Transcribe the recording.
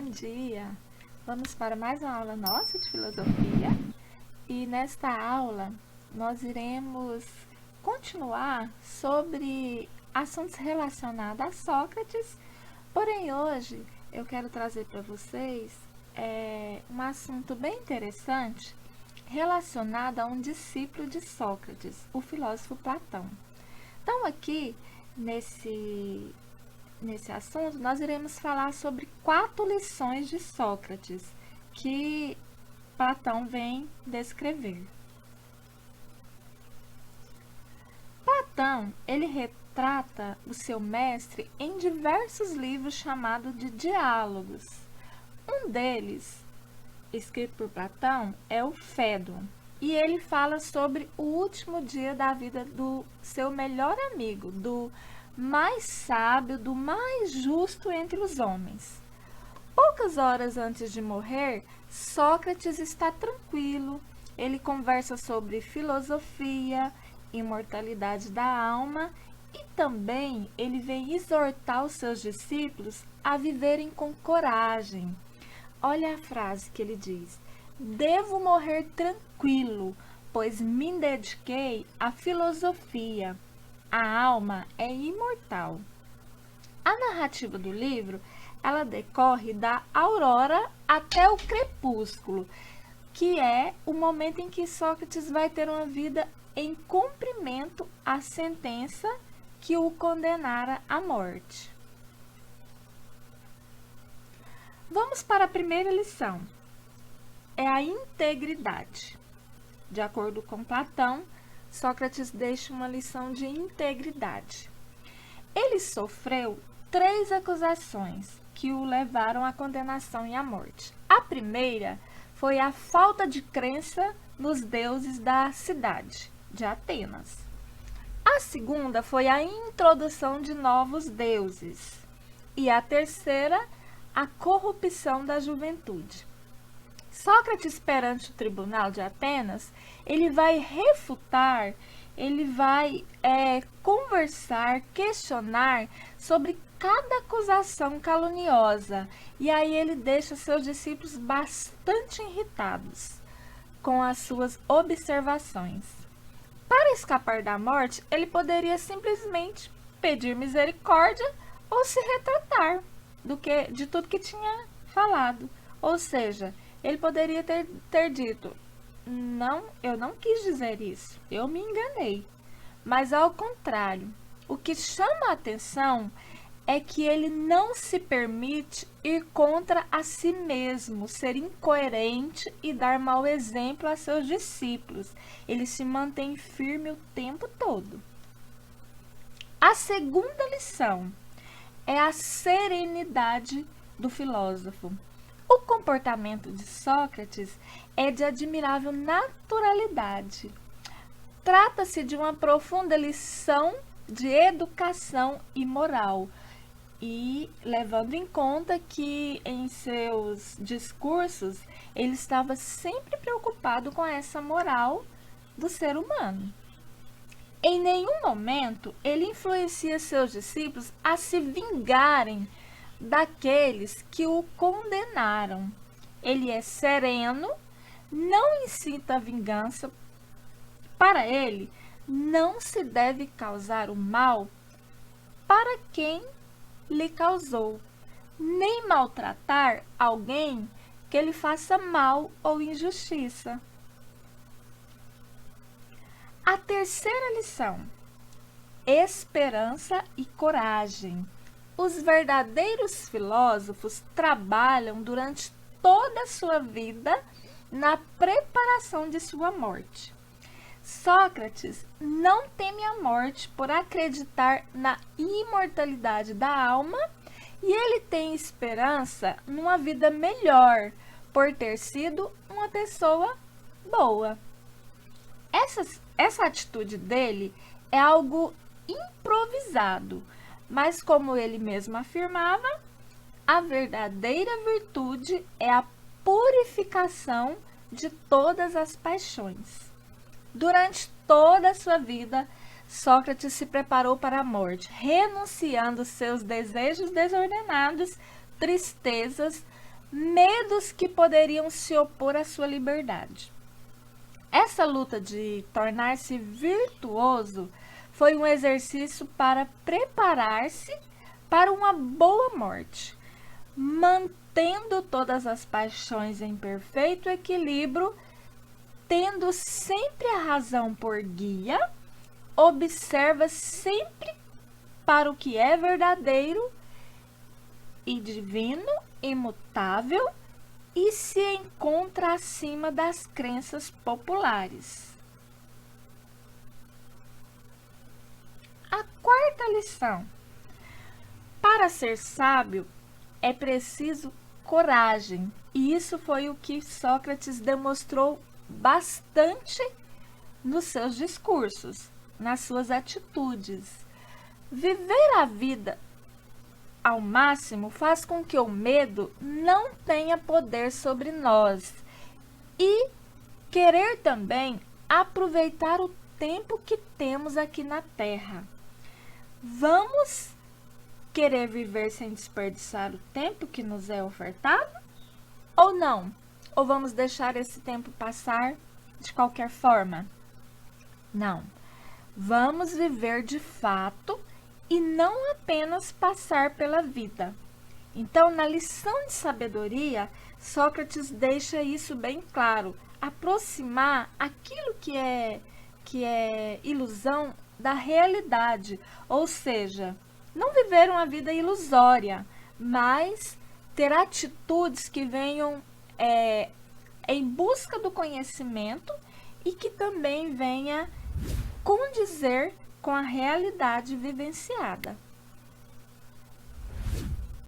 dia! Vamos para mais uma aula nossa de filosofia e nesta aula nós iremos continuar sobre assuntos relacionados a Sócrates, porém hoje eu quero trazer para vocês um assunto bem interessante relacionado a um discípulo de Sócrates, o filósofo Platão. Então aqui nesse assunto, nós iremos falar sobre 4 lições de Sócrates que Platão vem descrever. Platão, ele retrata o seu mestre em diversos livros chamados de diálogos. Um deles, escrito por Platão, é o Fédon, e ele fala sobre o último dia da vida do seu melhor amigo, do mais sábio, do mais justo entre os homens. Poucas horas antes de morrer, Sócrates está tranquilo. Ele conversa sobre filosofia, imortalidade da alma e também ele vem exortar os seus discípulos a viverem com coragem. Olha a frase que ele diz: "Devo morrer tranquilo, pois me dediquei à filosofia. A alma é imortal." A narrativa do livro, ela decorre da aurora até o crepúsculo, que é o momento em que Sócrates vai ter uma vida em cumprimento à sentença que o condenara à morte. Vamos para a primeira lição. É a integridade. De acordo com Platão, Sócrates deixa uma lição de integridade. Ele sofreu 3 acusações que o levaram à condenação e à morte. A primeira foi a falta de crença nos deuses da cidade de Atenas. A segunda foi a introdução de novos deuses. E a terceira, a corrupção da juventude. Sócrates, perante o tribunal de Atenas, ele vai refutar, ele vai conversar, questionar sobre cada acusação caluniosa. E aí ele deixa seus discípulos bastante irritados com as suas observações. Para escapar da morte, ele poderia simplesmente pedir misericórdia ou se retratar de tudo que tinha falado. Ou seja, ele poderia ter dito: "Não, eu não quis dizer isso, eu me enganei." Mas ao contrário, o que chama a atenção é que ele não se permite ir contra a si mesmo, ser incoerente e dar mau exemplo a seus discípulos. Ele se mantém firme o tempo todo. A segunda lição é a serenidade do filósofo. O comportamento de Sócrates é de admirável naturalidade. Trata-se de uma profunda lição de educação e moral, e levando em conta que em seus discursos ele estava sempre preocupado com essa moral do ser humano. Em nenhum momento ele influencia seus discípulos a se vingarem daqueles que o condenaram. Ele é sereno, não incita a vingança. Para ele, não se deve causar o mal para quem lhe causou, nem maltratar alguém que lhe faça mal ou injustiça. A terceira lição: esperança e coragem. Os verdadeiros filósofos trabalham durante toda a sua vida na preparação de sua morte. Sócrates não teme a morte por acreditar na imortalidade da alma e ele tem esperança numa vida melhor por ter sido uma pessoa boa. Essa atitude dele é algo improvisado, mas como ele mesmo afirmava, a verdadeira virtude é a purificação de todas as paixões. Durante toda a sua vida, Sócrates se preparou para a morte, renunciando seus desejos desordenados, tristezas, medos que poderiam se opor à sua liberdade. Essa luta de tornar-se virtuoso foi um exercício para preparar-se para uma boa morte, mantendo todas as paixões em perfeito equilíbrio, tendo sempre a razão por guia, observa sempre para o que é verdadeiro e divino, imutável, e se encontra acima das crenças populares. A quarta lição: para ser sábio é preciso coragem, e isso foi o que Sócrates demonstrou bastante nos seus discursos, nas suas atitudes. Viver a vida ao máximo faz com que o medo não tenha poder sobre nós e querer também aproveitar o tempo que temos aqui na Terra. Vamos querer viver sem desperdiçar o tempo que nos é ofertado? Ou não? Ou vamos deixar esse tempo passar de qualquer forma? Não. Vamos viver de fato e não apenas passar pela vida. Então, na lição de sabedoria, Sócrates deixa isso bem claro: aproximar aquilo que é ilusão da realidade, ou seja, não viver uma vida ilusória, mas ter atitudes que venham em busca do conhecimento e que também venha condizer com a realidade vivenciada.